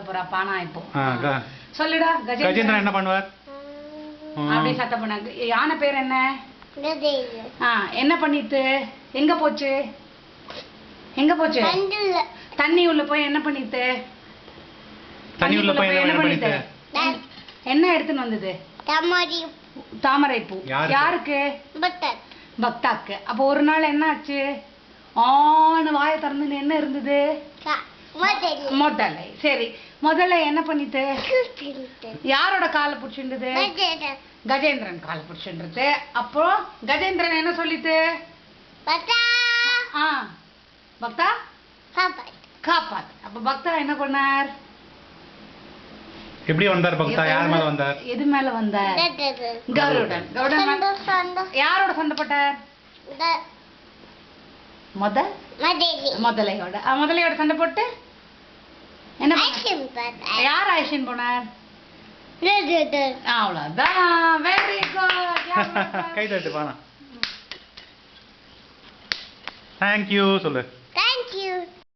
போறா பானா இப்போ. சொல்லுடா. கஜேந்திரன் என்ன பண்ணுவார்? அப்படி சத்தம் பண்ணாங்க. யானை பேர் என்ன? என்ன பண்ணிட்டு எங்க போச்சு? எங்க போச்சு? தண்ணி உள்ள போய் என்ன பண்ணிட்டு? தண்ணி உள்ள போய் என்ன பண்ணிட்டு? என்ன எடுத்துன்னு வந்தது? தாமரை பூ. யாருக்கு? பக்தாக்கு. அப்போ ஒரு நாள் என்ன ஆச்சு? ஆன வாயை திறந்து என்ன இருந்தது? முதலை. சரி, முதல்ல என்ன பண்ணிட்டு? யாரோட காலை பிடிச்சிருந்தது? கஜேந்திரன் காலை பிடிச்சிருந்தது. அப்போ கஜேந்திரன் என்ன சொல்லிட்டு? பக்தா காப்பாத். அப்ப பக்தா என்ன பண்ணார்? எப்படி வந்தார் பக்தா? யார் மேல வந்தார்? எது மேல வந்தார்? கருடன். யாரோட சண்டை போட்டார்? முதலையோட. முதலையோட சண்டை போட்டு என்ன யார் ஆக்ஷன் போனார்? அவ்வளவுதான். Very good. கை தட்டு பானா. தேங்க்யூ சொல்லு.